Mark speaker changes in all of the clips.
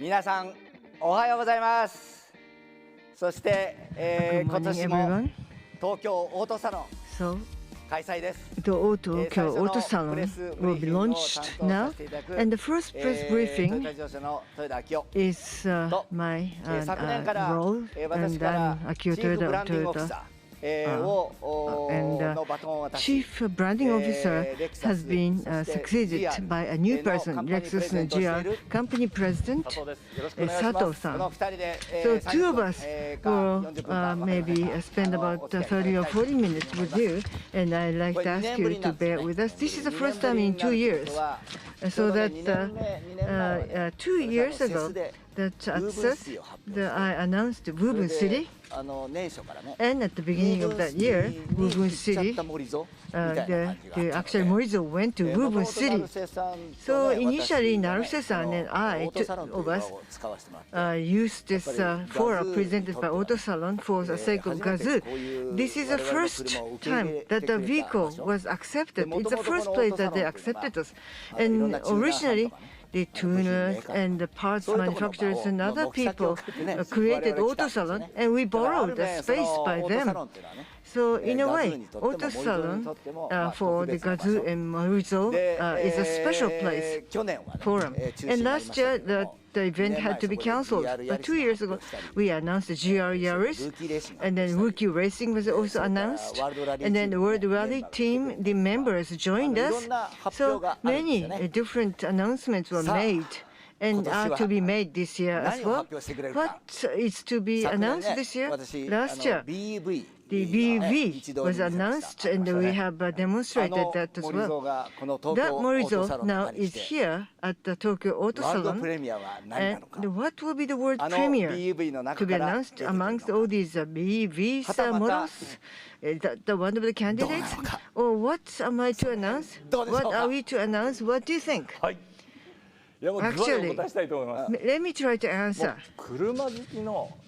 Speaker 1: 皆さんおはようございます。そして、今年も東京オートサロン開催です。
Speaker 2: The Tokyo Auto Salon will be launched now, and the first press briefing is my role, and I'm Akio Toyoda. And Chief Branding Officer has been succeeded by a new person, Lexus GR Company President Sato-san. So two of us will maybe spend about 30 or 40 minutes with you, and I'd like to ask you to bear with us. This is the first time in 2 years. So that 2 years ago, that at CES, I announced Woven City, and at the beginning of that year, Woven City, actually Morizo went to Woven City. So initially, Naruse-san and I, two of us, used this forum presented by Auto Salon for the sake of gazoo. This is the first time that the vehicle was accepted. It's the first place that they accepted us. And originally, the tuners and the parts manufacturers and other people created Auto Salon, and we borrowed the space by them. So in a way, Auto Salon for the gazoo and Morizo is a special place forum. And last year, the event had to be cancelled. But 2 years ago, we announced the GR Yaris, and then Rookie Racing was also announced, and then the World Rally team, the members joined us. So many different announcements were made and are to be made this year as well. What is to be announced this year? Last year, the BEV was announced, and we have demonstrated that as well. That Morizo now is here at the Tokyo Auto Salon. And what will be the world premiere to be announced amongst all these BEV models? Is that one of the candidates? Or what am I to announce? What are we to announce? What do you think? Actually, let me try to answer.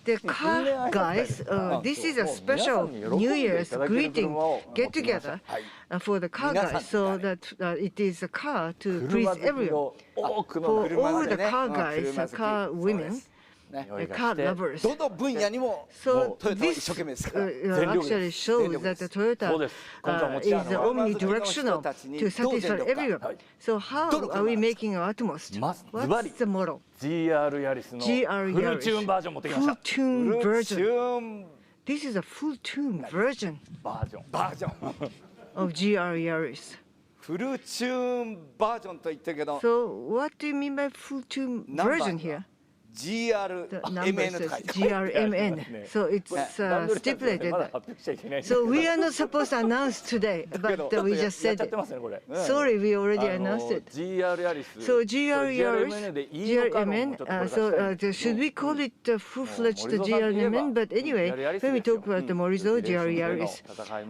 Speaker 2: The car guys, this is a special New Year's greeting get-together for the car guys, so that it is a car to please everyone. For all the car guys, car women, car lovers. So this actually shows that the Toyota is omnidirectional to satisfy everyone. So how are we making our utmost? What's the model? GR Yaris. Full tune version. This is a full tune version of GR Yaris. So what do you mean by full tune version here? The number says GRMN, so it's stipulated. So we are not supposed to announce today, but we just said it. Sorry, we already announced it. So GR Yaris, GRMN, so should we call it full-fledged GRMN? But anyway, when we talk about the Morizo, GR Yaris,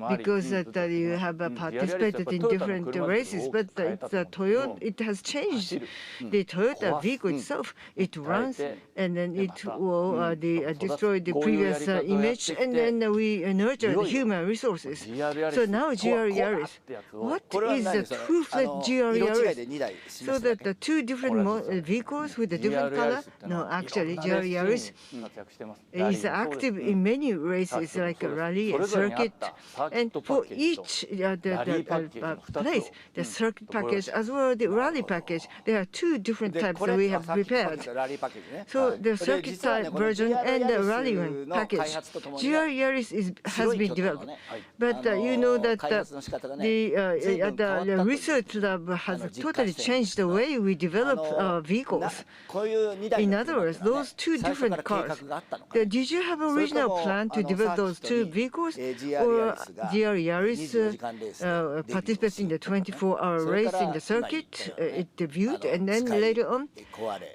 Speaker 2: because you have participated in different races, but it's Toyota, it has changed. The Toyota vehicle itself, it runs, and then it will destroy the previous image, and then we nurture the human resources. So now GR Yaris, what is the full-fledged GR Yaris? So that the two different vehicles with a different color? No, actually GR Yaris is active in many races like a rally and circuit, and for each place, the circuit package as well as the rally package, there are two different types that we have prepared. So the circuit type version and the rally one package, GR Yaris has been developed. But you know that the research lab has totally changed the way we develop vehicles. In other words, those two different cars. Did you have an original plan to develop those two vehicles, or GR Yaris participates in the 24-hour race in the circuit? It debuted, and then later on,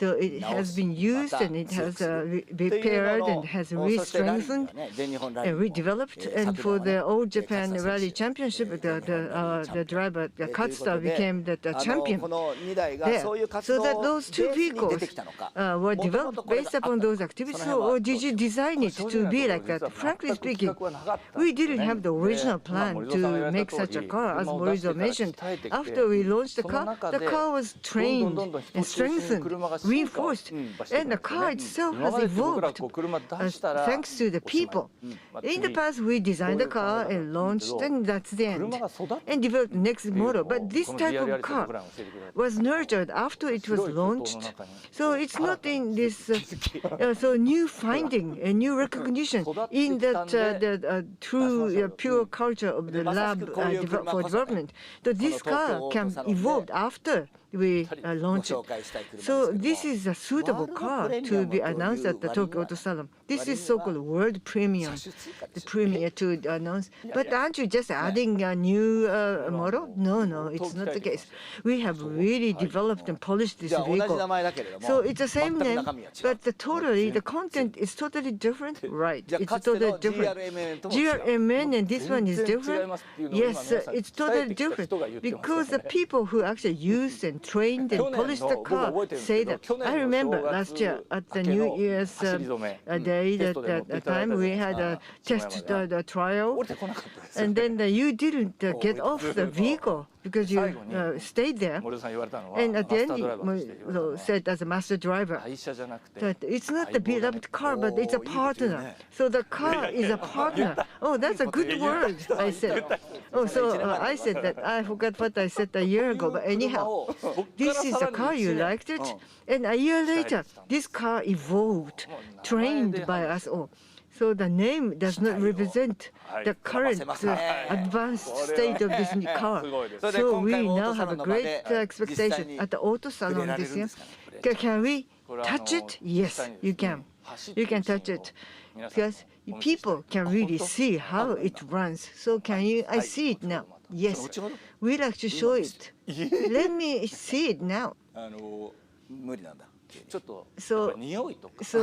Speaker 2: it has been used and it has repaired and has re-strengthened and redeveloped. And for the All Japan Rally Championship, the driver, the Katsuta, became the champion there. So that those two vehicles were developed based upon those activities, or did you design it to be like that? Frankly speaking, we didn't have the original plan to make such a car, as Morizo mentioned. After we launched the car was trained and strengthened, reinforced, and then the car itself has evolved thanks to the people. In the past, we designed the car and launched, and that's the end, and developed the next model. But this type of car was nurtured after it was launched. So it's not in this so new finding and new recognition in that the true pure culture of the lab for development. So this car can evolve after we launch it. So this is a suitable car to be announced at the Tokyo Auto Salon. This is so-called world premium, the premiere to announce. But aren't you just adding a new model? No, it's not the case. We have really developed and polished this vehicle. So it's the same name, but the content is totally different. Right, it's totally different. GRMN and this one is different. Yes, it's totally different because the people who actually use and trained and polished the car say that. I remember last year at the New Year's day, that time we had a test trial, and then you didn't get off the vehicle because you stayed there. And at the end, you said as a master driver that it's not the beloved car, but it's a partner. So the car is a partner. Oh, that's a good word, I said. Oh, so I said that. I forgot what I said a year ago, but anyhow, this is the car, you liked it. And a year later, this car evolved, trained by us all. So the name does not represent the current advanced state of this new car. So we now have a great expectation at the Auto Salon this year. Can we touch it? Yes, you can. You can touch it because people can really see how it runs. So can you? I see it now. Yes, we'd like to show it. Let me see it now. So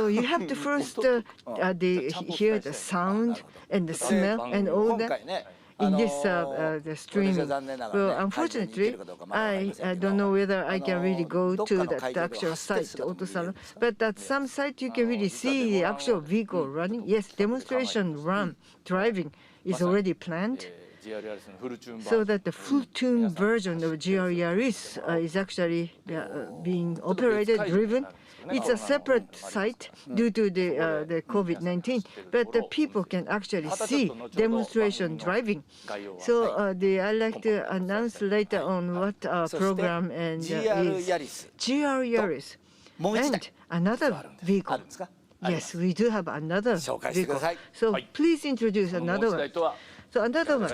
Speaker 2: you have to first hear the sound and the smell and all that in this the streaming. Well, unfortunately, I don't know whether I can really go to the actual site, the Auto Salon, but at some site you can really see the actual vehicle running. Yes, demonstration driving is already planned. So that the full-tune version of GR Yaris is actually being operated, driven. It's a separate site due to the COVID-19, but the people can actually see demonstration driving. So I'd like to announce later on what our program and is. GR Yaris and another vehicle. Yes, we do have another vehicle. So please introduce another one. So another one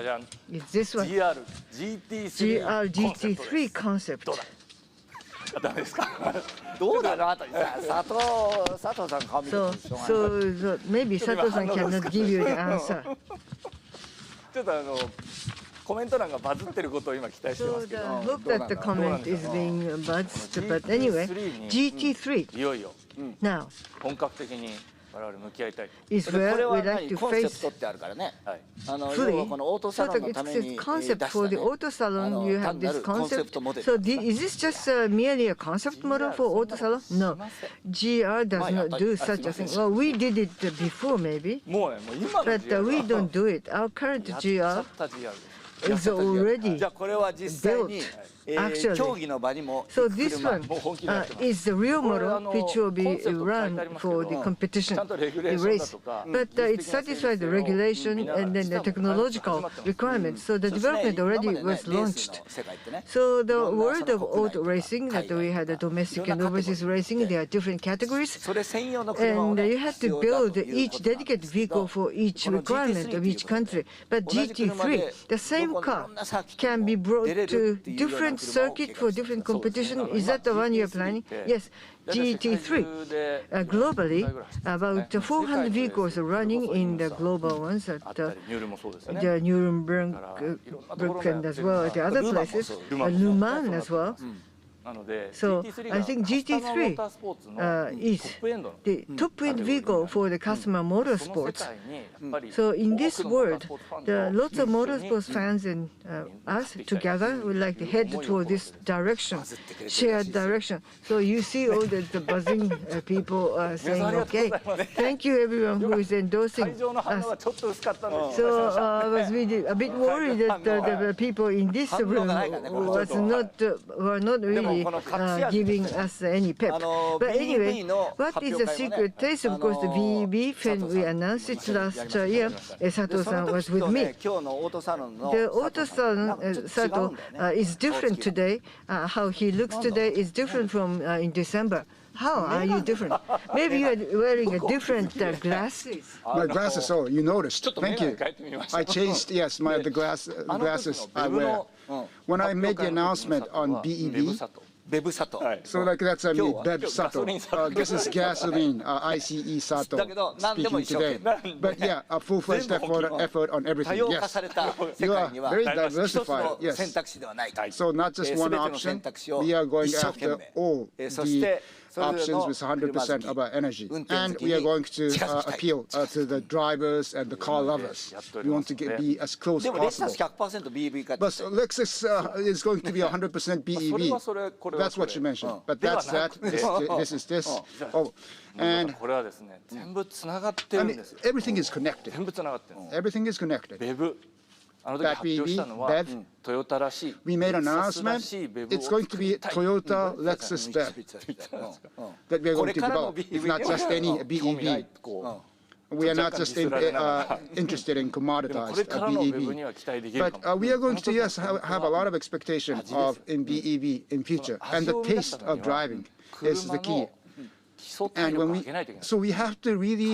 Speaker 2: is this one, GR GT3 concept. So maybe Sato-san cannot give you the answer.
Speaker 3: コメント欄がバズってることを今期待してますけど。
Speaker 2: Look that the comment is being buzzed, but anyway, GT3.
Speaker 3: いよいよ。
Speaker 2: Now.
Speaker 3: 本格的に。我々向き合いたい。
Speaker 2: Is where we like to face.
Speaker 1: Fully.
Speaker 2: So the concept for the auto salon, you have this concept. So is this just merely a concept model for auto salon? No. GR does not do such a thing. Well, we did it before maybe, but we don't do it. Our current GR is already built. Actually, so this one is the real model which will be run for the competition, the race. But it satisfies the regulation and then the technological requirements. So the development already was launched. So the world of auto racing, that we had the domestic and overseas racing, there are different categories. And you have to build each dedicated vehicle for each requirement of each country. But GT3, the same car, can be brought to different circuit for different competition. Is that the one you're planning? Yes. GT3. Globally, about 400 vehicles are running in the global ones at the Nuremberg and as well as the other places, Le Mans as well. So I think GT3 is the top-end vehicle for the customer motorsports. So in this world, there are lots of motorsports fans and us together would like to head toward this direction, shared direction. So you see all the buzzing people saying, okay, thank you everyone who is endorsing us. So I was really a bit worried that the people in this room were not really really giving us any pep. But anyway, what is the secret taste? Of course, the BEB, when we announced it last year, Sato-san was with me. The auto salon, Sato, is different today. How he looks today is different from in December. How are you different? Maybe you are wearing a different glasses.
Speaker 4: My glasses, oh, you noticed. Thank you. I changed, yes, the glasses I wear. When I made the announcement on BEB, so like that's Beb Sato. This is gasoline, ICE Sato speaking today. But yeah, a full-fledged effort on everything. Yes, you are very diversified. Yes. So not just one option. We are going after all the options with 100% of our energy, and we are going to appeal to the drivers and the car lovers. We want to be as close as possible. But Lexus is going to be 100% BEV. That's what you mentioned. But that's that. This is this. Oh, and everything is connected. Everything is connected. That BEV, we made an announcement. It's going to be Toyota Lexus BEV that we are going to develop. It's not just any BEV. We are not just interested in commoditized BEV. But we are going to, yes, have a lot of expectation in BEV in future. And the taste of driving is the key. And so we have to really,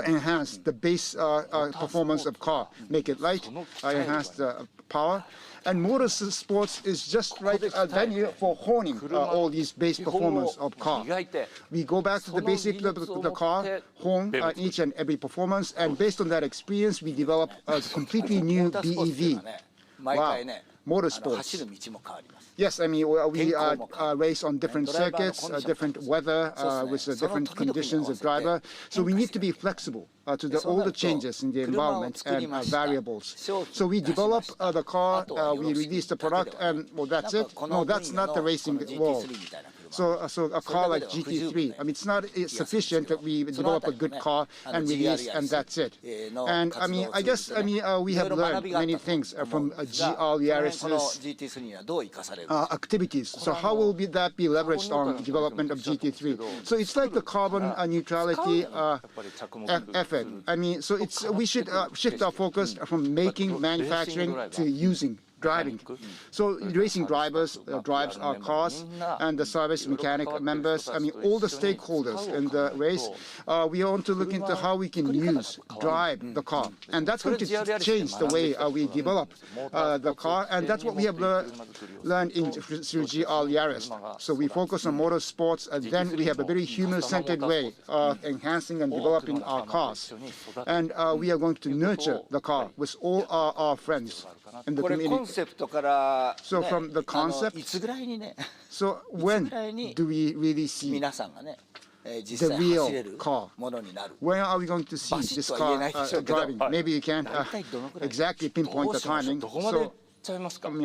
Speaker 4: enhance the base performance of car, make it light, enhance the power. And motorsports is just right venue for honing all these base performance of car. We go back to the basic of the car, hone each and every performance, and based on that experience, we develop a completely new BEV. Wow, motorsports. Yes, we race on different circuits, different weather, with different conditions of driver. So we need to be flexible to all the changes in the environment and variables. So we develop the car, we release the product, and well, that's it. No, that's not the racing world. So a car like GT3, it's not sufficient that we develop a good car and release, and that's it. And I guess we have learned many things from GR Yaris's activities. So how will that be leveraged on the development of GT3? So it's like the carbon neutrality effort. So we should shift our focus from making manufacturing to using. Driving. So racing drivers drives our cars, and the service mechanic members, all the stakeholders in the race, we want to look into how we can drive the car. And that's going to change the way we develop the car, and that's what we have learned through GR Yaris. So we focus on motorsports, and then we have a very human-centered way of enhancing and developing our cars. And we are going to nurture the car with all our friends in the community. So from the concept, so when do we really see the real car? When are we going to see this car driving? Maybe you can't exactly pinpoint the timing. So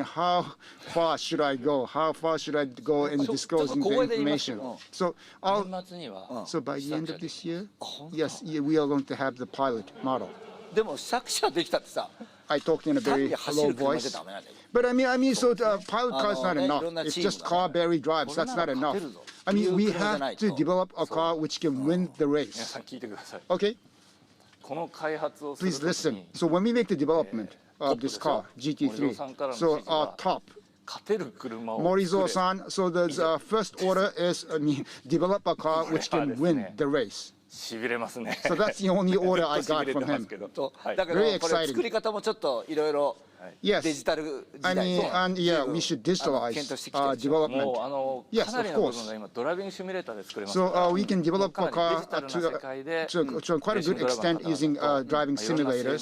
Speaker 4: how far should I go? How far should I go in disclosing the information? So by the end of this year, yes, we are going to have the pilot model. I talked in a very low voice. But so pilot car is not enough. It's just car barely drives. That's not enough. We have to develop a car which can win the race. Okay? Please listen. So when we make the development of this car, GT3, so our top, Morizo-san, so the first order is develop a car which can win the race. So that's the only order I got from him. Very exciting. Yes, and yeah, we should digitalize development. Yes, of course. So we can develop a car to quite a good extent using driving simulator.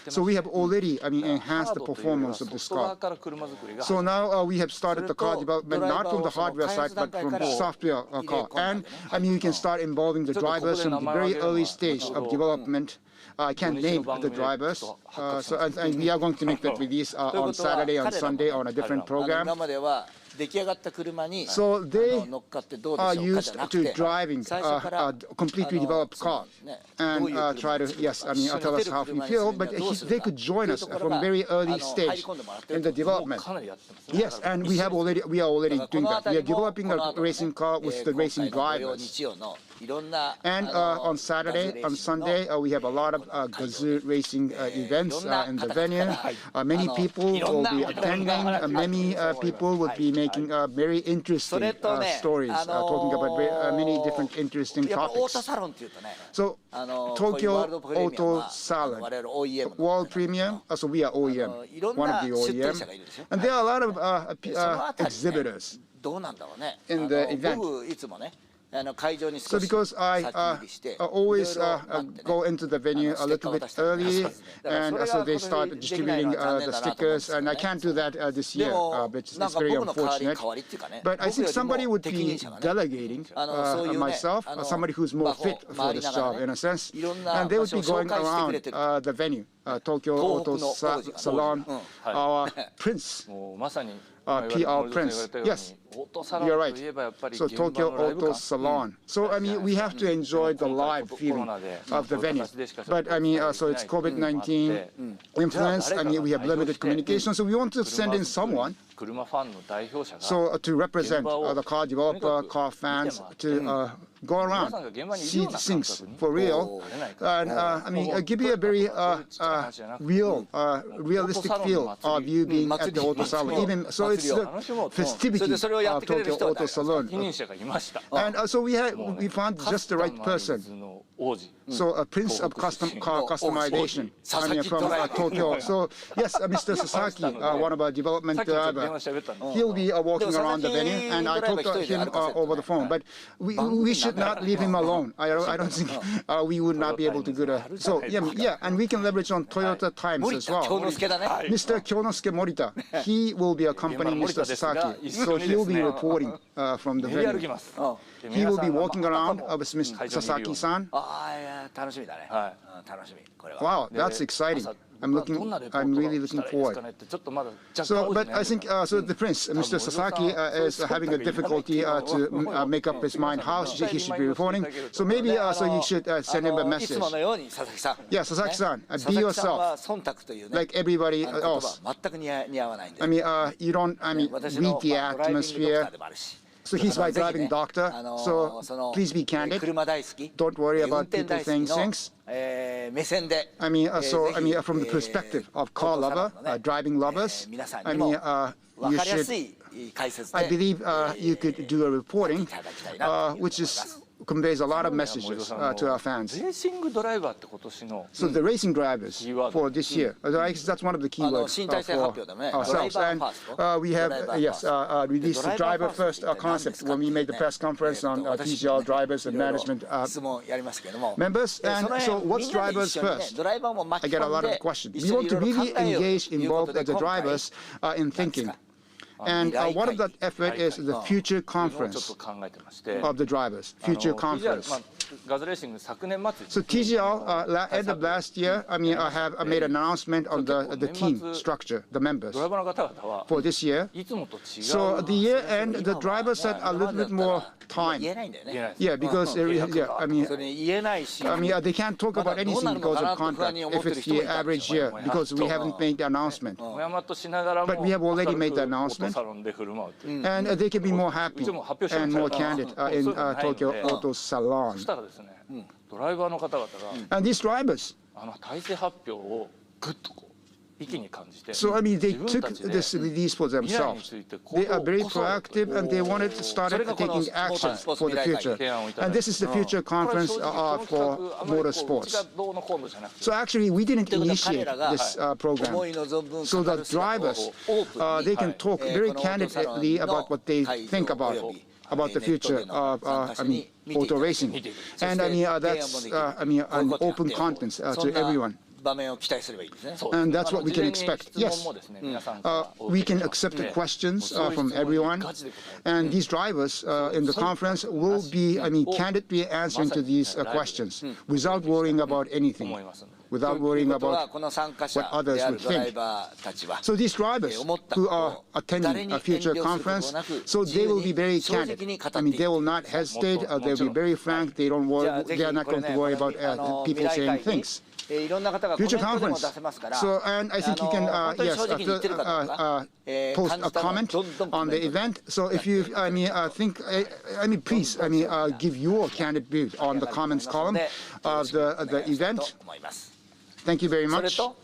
Speaker 4: So we have already, enhanced the performance of this car. So now we have started the car development not from the hardware side, but from the software car. And we can start involving the drivers from the very early stage of development. I can't name the drivers, and we are going to make that release on Saturday, on Sunday, on a different program. So they are used to driving a completely developed car and try to, yes, I mean, tell us how we feel, but they could join us from very early stage in the development. Yes, and we are already doing that. We are developing a racing car with the racing drivers. And on Saturday, on Sunday, we have a lot of gazoo racing events in the venue. Many people will be attending. Many people will be making very interesting stories, talking about many different interesting topics. So Tokyo Auto Salon, world premiere. So we are OEM, one of the OEM, and there are a lot of exhibitors in the event. So because I always go into the venue a little bit early, and so they start distributing the stickers, and I can't do that this year, which is very unfortunate. But I think somebody would be delegating myself, somebody who's more fit for this job in a sense, and they would be going around the venue, Tokyo Auto Salon, our prince. PR Prince. Yes, you're right. So Tokyo Auto Salon. So I mean, we have to enjoy the live feeling of the venue. But I mean, so it's COVID-19 influence. I mean, we have limited communication. So we want to send in someone. So to represent the car developer, car fans, to go around, see the things for real, and I mean, give you a very realistic feel of you being at the auto salon. Even so, it's the festivity of Tokyo Auto Salon, and so we found just the right person. So a prince of custom car customization, I mean, from Tokyo. So yes, Mr. Sasaki, one of our development driver, he'll be walking around the venue, and I talked to him over the phone. But we should not leave him alone. I don't think we would not be able to do that. So yeah, and we can leverage on Toyota times as well. Mr. Kyonosuke Morita, he will be accompanying Mr. Sasaki, so he'll be reporting from the venue. He will be walking around with Mr. Sasaki-san. Wow, that's exciting. I'm really looking forward. So, but I think so. The prince, Mr. Sasaki, is having a difficulty to make up his mind how he should be reporting. So maybe so you should send him a message. Yeah, Sasaki-san, be yourself, like everybody else. I mean, you don't. I mean, read the atmosphere. So he's my driving doctor, so please be candid. Don't worry about people saying things. I mean, from the perspective of car lover, driving lovers, I mean, you should, I believe you could do a reporting, which conveys a lot of messages to our fans. So the racing drivers for this year, that's one of the keywords for ourselves. And we have, released the driver first concept when we made the press conference on TGR drivers and management members. And so what's drivers first? I get a lot of questions. We want to really involve the drivers in thinking. And one of that effort is the future conference of the drivers, future conference. So TGR, end of last year, I mean, I have made an announcement on the team structure, the members for this year. So the year end, the drivers had a little bit more time. Yeah, because I mean, they can't talk about anything because of contract if it's the average year, because we haven't made the announcement. But we have already made the announcement, and they can be more happy and more candid in Tokyo Auto Salon. And these drivers, so I mean, they took this release for themselves. They are very proactive, and they wanted to start taking action for the future. And this is the future conference for motorsports. So actually, we didn't initiate this program. So the drivers, they can talk very candidly about what they think about the future of auto racing. And I mean, that's an open conference to everyone. And that's what we can expect. Yes, we can accept questions from everyone, and these drivers in the conference will be, candidly answering to these questions without worrying about anything, without worrying about what others would think. So these drivers who are attending a future conference, so they will be very candid. They will not hesitate. They'll be very frank. They are not going to worry about people saying things. Future conference. So, and I think you can, post a comment on the event. So if you, please, give your candid view on the comments column of the event. Thank you very much.
Speaker 1: So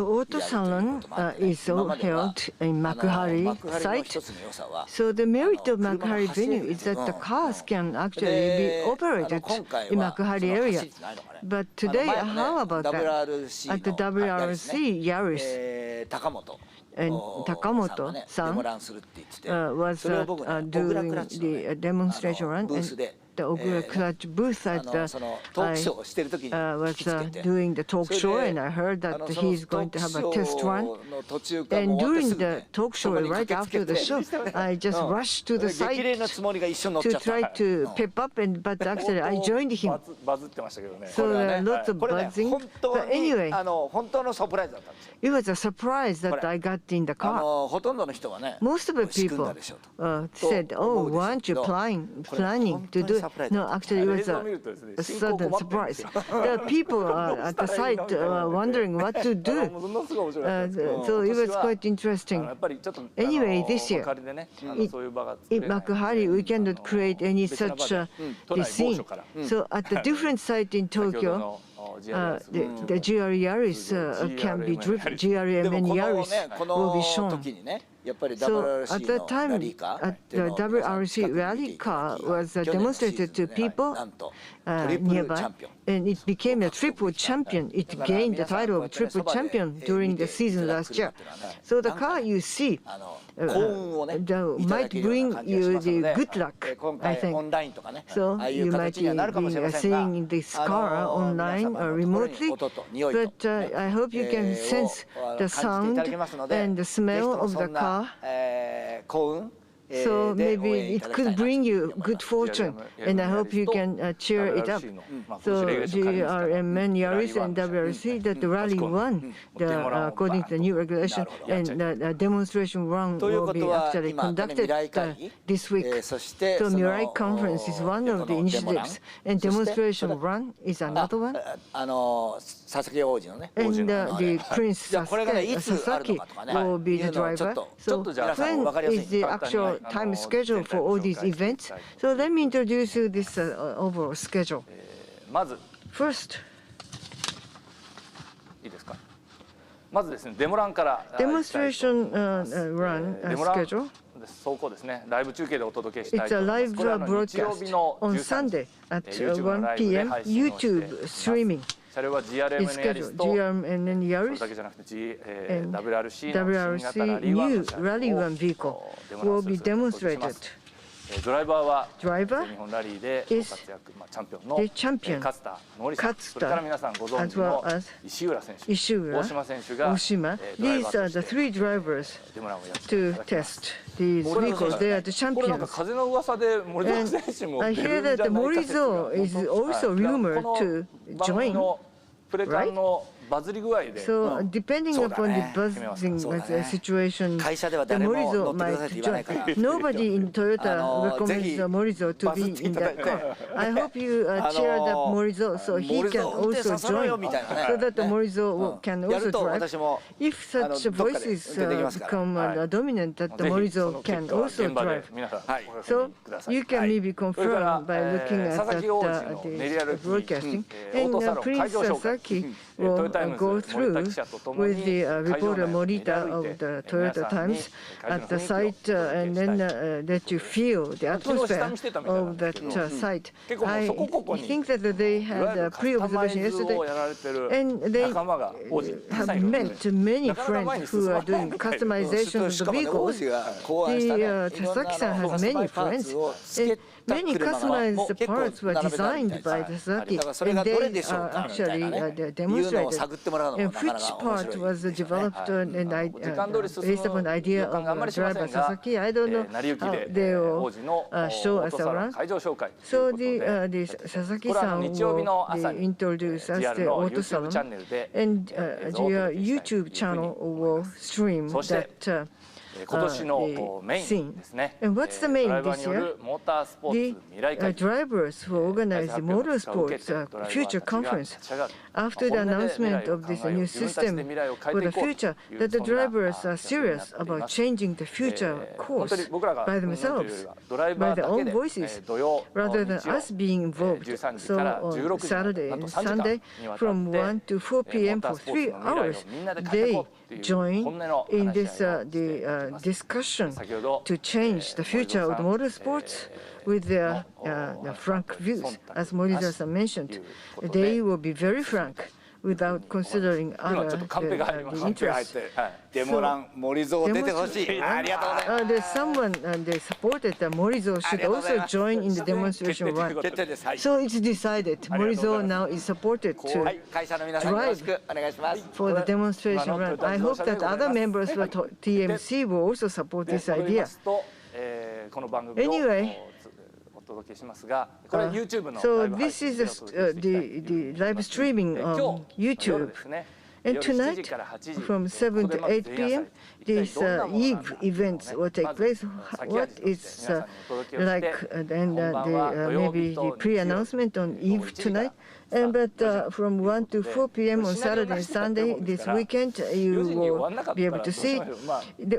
Speaker 1: Auto Salon
Speaker 2: is all held in Makuhari site. So the merit of Makuhari venue is that the cars can actually be operated in Makuhari area. But today, how about that? At the WRC, Yaris and Takamoto-san was doing the demonstration run, and the Ogura Clutch booth at I was doing the talk show, and I heard that he's going to have a test run. And during the talk show, right after the show, I just rushed to the site to try to pep up, but actually I joined him. So lots of buzzing. But anyway, it was a surprise that I got in the car. Most of the people said, "Oh, weren't you planning to do it?" No, actually, it was a sudden surprise. The people at the site were wondering what to do. So it was quite interesting. Anyway, this year, in Makuhari, we cannot create any such scene. So at the different site in Tokyo, the GR Yaris can be driven, GRM and Yaris will be shown. So at that time, at the WRC rally car was demonstrated to people nearby, and it became a triple champion. It gained the title of triple champion during the season last year. So the car you see might bring you the good luck, I think. So you might be seeing this car online or remotely, but I hope you can sense the sound and the smell of the car. So maybe it could bring you good fortune, and I hope you can cheer it up. So GRM and Yaris and WRC, that the rally won according to the new regulation, and the demonstration run will be actually conducted this week. So Mirai Conference is one of the initiatives, and demonstration run is another one. And the Prince Sasaki will be the driver. So when is the actual time schedule for all these events? So let me introduce you this overall schedule. First, demonstration run schedule. It's a live broadcast on Sunday at 1 p.m. YouTube streaming. It's scheduled. GRM and then Yaris and WRC new Rally 1 vehicle will be demonstrated. Driver is the champion, Katsuta, as well as Ishiura, Oshima. These are the three drivers to test these vehicles. They are the champions. And I hear that the Morizo is also rumored to join, right? So depending upon the buzzing situation, the Morizo might join. Nobody in Toyota recommends Morizo to be in that car. I hope you cheered up Morizo so he can also join, so that the Morizo can also drive. If such voices become dominant, that the Morizo can also drive. So you can maybe confirm by looking at the broadcasting. And Prince Sasaki will go through with the reporter Morita of the Toyota Times at the site, and then let you feel the atmosphere of that site. I think that they had a pre-observation yesterday, and they have met many friends who are doing customization of the vehicles. Sasaki-san has many friends. Many
Speaker 1: 車がもう
Speaker 2: customized
Speaker 1: 結構
Speaker 2: parts were
Speaker 1: 並べてあるみ
Speaker 2: designed
Speaker 1: たいです
Speaker 2: by the
Speaker 1: はい
Speaker 2: Sasaki,
Speaker 1: だからそれが
Speaker 2: and
Speaker 1: どれ
Speaker 2: they
Speaker 1: でしょう
Speaker 2: are
Speaker 1: かみたい
Speaker 2: actually
Speaker 1: なねいうのを
Speaker 2: demonstrated.
Speaker 1: 探ってもらうのも
Speaker 2: And
Speaker 1: なかな
Speaker 2: which
Speaker 1: か面
Speaker 2: part
Speaker 1: 白い
Speaker 2: was
Speaker 1: ですよね。
Speaker 2: developed and
Speaker 3: 時間通り進む
Speaker 2: based upon the idea
Speaker 3: 予感があんま
Speaker 2: of
Speaker 3: りしませ
Speaker 2: driver
Speaker 3: んが、
Speaker 2: Sasaki? I don't know
Speaker 3: 成り行き
Speaker 2: how
Speaker 3: で
Speaker 2: they
Speaker 3: 王
Speaker 2: will
Speaker 3: 子の
Speaker 2: show
Speaker 3: オー
Speaker 2: us
Speaker 3: トサロン
Speaker 2: around.
Speaker 3: 会場紹介と
Speaker 2: So
Speaker 3: いうことで、
Speaker 2: the Sasaki
Speaker 3: これは
Speaker 2: san
Speaker 3: 日曜日の
Speaker 2: will
Speaker 3: 朝に
Speaker 2: introduce us
Speaker 3: JR
Speaker 2: the
Speaker 3: の
Speaker 2: auto
Speaker 3: YouTube チャン
Speaker 2: salon,
Speaker 3: ネルで
Speaker 2: and
Speaker 3: 映像をお
Speaker 2: the
Speaker 3: 届けしたいという
Speaker 2: YouTube
Speaker 3: ふうに
Speaker 2: channel
Speaker 3: 思いま
Speaker 2: will
Speaker 3: す。
Speaker 2: stream
Speaker 3: そして
Speaker 2: that
Speaker 3: 今年のメインですね。
Speaker 2: And what's the
Speaker 3: ド
Speaker 2: main
Speaker 3: ライバー
Speaker 2: this
Speaker 3: によ
Speaker 2: year?
Speaker 3: るモータースポー
Speaker 2: The
Speaker 3: ツ未来会議
Speaker 2: drivers who organize the motorsports future conference. After the announcement of this new system for the future, that the drivers are serious about changing the future course by themselves, by their own voices, rather than us being involved. So on Saturday and Sunday, from 1 to 4 p.m. for 3 hours, they join in this the discussion to change the future of the motorsports with their frank views, as Moriza-san mentioned. They will be very frank without considering
Speaker 3: 今
Speaker 2: other
Speaker 3: ちょっとカンペが入りま
Speaker 2: the
Speaker 3: した。カンペが入っ
Speaker 2: interests.
Speaker 3: て、はい、
Speaker 1: デモ欄森蔵出てほしい。ありがとうございます。
Speaker 2: There's someone they supported that Morizo should also join in the demonstration one.
Speaker 1: 決定です。はい。
Speaker 2: So it's decided. Morizo now is supported
Speaker 1: は
Speaker 2: to
Speaker 1: い、会社の皆さんよろしくお願いします。
Speaker 2: for the demonstration run. I hope that other members of TMC will also support
Speaker 3: で
Speaker 2: this
Speaker 3: 戻りま
Speaker 2: idea.
Speaker 3: すと、この番組を
Speaker 2: Anyway,
Speaker 3: お届けしますが、これは YouTube のライ
Speaker 2: So
Speaker 3: ブ配
Speaker 2: this
Speaker 3: 信
Speaker 2: is
Speaker 3: でお届けしていきたい
Speaker 2: the live streaming
Speaker 3: 今
Speaker 2: on
Speaker 3: 日夜
Speaker 2: YouTube.
Speaker 3: ですね。
Speaker 2: And
Speaker 3: 夜7時
Speaker 2: tonight,
Speaker 3: から8時
Speaker 2: from 7 to 8 p.m., these eve events will take place. What is like, and maybe the pre-announcement on eve tonight. And but from 1 to 4 p.m. on Saturday and Sunday this weekend, you will be able to see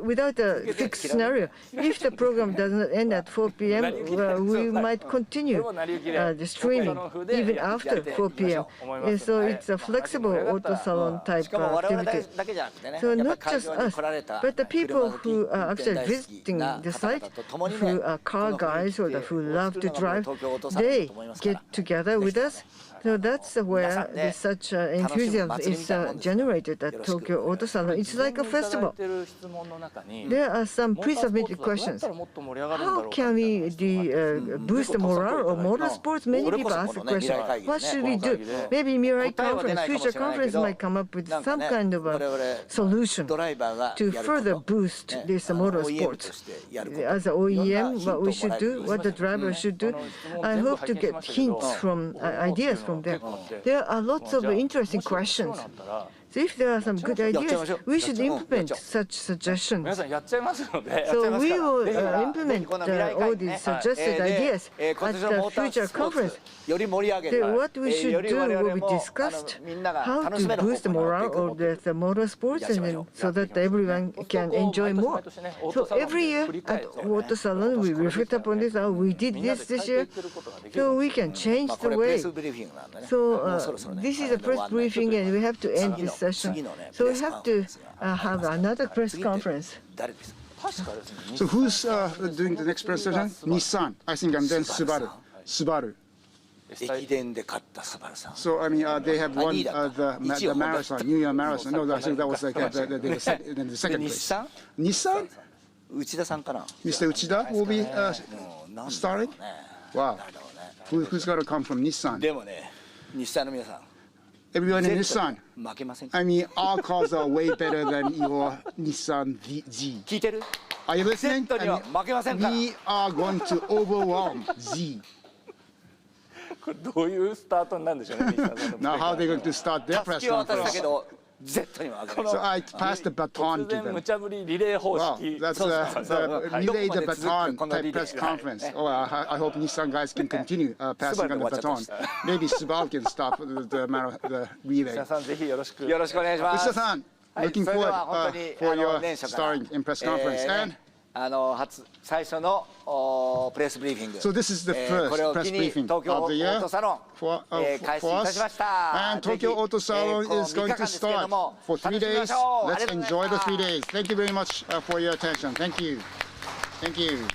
Speaker 2: without a fixed scenario. If the program does not end at 4 p.m., we might continue the streaming even after 4 p.m. And so it's a flexible auto salon type
Speaker 1: しかも我々
Speaker 2: activity.
Speaker 1: だけじゃなくてね、
Speaker 2: So
Speaker 1: やっ
Speaker 2: not
Speaker 1: ぱり会
Speaker 2: just
Speaker 1: 場に
Speaker 2: us,
Speaker 1: 来られた
Speaker 2: but the people
Speaker 1: 車好き
Speaker 2: who are
Speaker 1: 運転
Speaker 2: actually
Speaker 1: 大好き
Speaker 2: visiting
Speaker 1: な
Speaker 2: the
Speaker 1: 方々
Speaker 2: site,
Speaker 1: と共に
Speaker 2: who
Speaker 1: ね、
Speaker 2: are
Speaker 1: こ
Speaker 2: car
Speaker 1: の
Speaker 2: guys or
Speaker 1: 雰囲
Speaker 2: the
Speaker 1: 気
Speaker 2: who
Speaker 1: で
Speaker 2: love
Speaker 1: 送
Speaker 2: to
Speaker 1: るのが
Speaker 2: drive,
Speaker 1: 東京オートサロンだ
Speaker 2: they
Speaker 1: と思いますか
Speaker 2: get
Speaker 1: ら。
Speaker 2: together with us. So that's where this such enthusiasm is generated at Tokyo Auto Salon. It's like a festival.
Speaker 3: いただいてる質問の中に
Speaker 2: There are some pre-submitted questions.
Speaker 3: どうやったらもっと盛り上がるんだろ
Speaker 2: How
Speaker 3: うか
Speaker 2: can we boost the morale of motorsports? Many people ask the question, what should we do? Maybe Mirai Conference, future conference might come up with some kind of a solution
Speaker 1: ドライバーが
Speaker 2: to
Speaker 1: やる
Speaker 2: further
Speaker 1: こと、
Speaker 2: boost
Speaker 1: ね、
Speaker 2: this
Speaker 1: OEM
Speaker 2: motorsports.
Speaker 1: としてやること、
Speaker 2: As an
Speaker 1: いろんな
Speaker 2: OEM,
Speaker 1: ヒント
Speaker 2: what
Speaker 1: を
Speaker 2: we
Speaker 1: も
Speaker 2: should
Speaker 1: らえる
Speaker 2: do, what the driver should do. I hope to get hints from ideas from them. There are lots of interesting questions. So if there are some good ideas, we should implement such suggestions.
Speaker 3: 皆さんやっちゃいますので、
Speaker 2: So we will
Speaker 1: ぜひ
Speaker 2: implement
Speaker 1: この未来
Speaker 2: all
Speaker 1: 会議
Speaker 2: these
Speaker 1: ね、
Speaker 2: suggested ideas
Speaker 1: 今
Speaker 2: at
Speaker 1: 年の
Speaker 2: the
Speaker 1: モーター
Speaker 2: future
Speaker 1: スポー
Speaker 2: conference.
Speaker 1: ツより盛り上げ
Speaker 2: Then
Speaker 1: る、
Speaker 2: what we
Speaker 1: よ
Speaker 2: should
Speaker 1: り
Speaker 2: do
Speaker 1: 我
Speaker 2: will
Speaker 1: 々
Speaker 2: be
Speaker 1: も
Speaker 2: discussed
Speaker 1: みんなが
Speaker 2: how
Speaker 1: 楽しめ
Speaker 2: to
Speaker 1: る方
Speaker 2: boost the
Speaker 1: 向に持ってい
Speaker 2: morale
Speaker 1: く方
Speaker 2: of the motorsports and then so that everyone can enjoy more. So every year at Auto Salon we reflect upon this. Oh, we did this year, so we can change
Speaker 1: まあこ
Speaker 2: the
Speaker 1: れプレ
Speaker 2: way.
Speaker 1: スブリーフィングなんでね、
Speaker 2: So
Speaker 1: もうそろそろね、
Speaker 2: this is a press briefing and we have to end this session.
Speaker 1: 次のね、
Speaker 2: So
Speaker 1: プ
Speaker 2: we
Speaker 1: レスカ
Speaker 2: have
Speaker 1: ンファレ
Speaker 2: to
Speaker 1: ンスが
Speaker 2: have another press
Speaker 1: 次って
Speaker 2: conference.
Speaker 1: 誰ですか。
Speaker 3: 確かですね。
Speaker 4: So who's doing the next presentation? Nissan, I think, and then Subaru. Subaru.
Speaker 1: 駅伝で勝ったスバルさん。
Speaker 4: So I mean, they have won the marathon, New Year marathon. No, I think that was like the second
Speaker 1: で
Speaker 4: place.
Speaker 1: 日産
Speaker 4: Nissan,
Speaker 1: 内田さんかな。
Speaker 4: Mr. Uchida will be
Speaker 1: もうなんだろう
Speaker 4: starring.
Speaker 1: ね。
Speaker 4: Wow,
Speaker 1: なんだろうね。
Speaker 4: who's going to come from Nissan?
Speaker 1: でもね、日産の皆さん、
Speaker 4: Everyone in
Speaker 1: 絶対
Speaker 4: Nissan.
Speaker 1: 負けませんか。
Speaker 4: I mean, our cars are way better than your Nissan Z.
Speaker 1: 聞いてる？
Speaker 4: Are you
Speaker 1: セ
Speaker 4: listening?
Speaker 1: ットには負けませんから。
Speaker 4: We are going to overwhelm Z.
Speaker 3: これどういうスタートになるんでしょうね。日産さんの
Speaker 4: Now, how are they going to start their
Speaker 1: た
Speaker 4: press
Speaker 1: すきを渡した
Speaker 4: conference?
Speaker 1: けど、Z には負けない。
Speaker 4: So I passed the baton
Speaker 3: 突
Speaker 4: to
Speaker 3: 然無
Speaker 4: them.
Speaker 3: 茶ぶりリレー方
Speaker 4: Wow,
Speaker 3: 式。
Speaker 4: that's
Speaker 1: そう
Speaker 4: the relay the baton
Speaker 1: この
Speaker 4: type
Speaker 1: リレー
Speaker 4: press conference. Oh, I hope Nissan guys can continue passing on the baton. Maybe Subaru can stop the relay.
Speaker 3: 皆さんぜひよろしく。
Speaker 1: よろしくお願いします。
Speaker 4: Uchida-san,
Speaker 1: はい、
Speaker 4: looking
Speaker 1: それで
Speaker 4: forward
Speaker 1: は本当に
Speaker 4: for your
Speaker 1: 年初から
Speaker 4: starring in press conference. And
Speaker 1: 最初のプレスブリーフィング。
Speaker 4: so this is the
Speaker 1: これ
Speaker 4: first
Speaker 1: を
Speaker 4: press
Speaker 1: 機に
Speaker 4: briefing
Speaker 1: 東京
Speaker 4: of
Speaker 1: オ
Speaker 4: the
Speaker 1: ー
Speaker 4: year
Speaker 1: トサロン
Speaker 4: for
Speaker 1: 開始い
Speaker 4: for
Speaker 1: たし
Speaker 4: us.
Speaker 1: ました。
Speaker 4: And Tokyo Auto Salon is going to start for 3 days. Let's enjoy the 3 days. Thank you very much for your attention. Thank you. Thank you.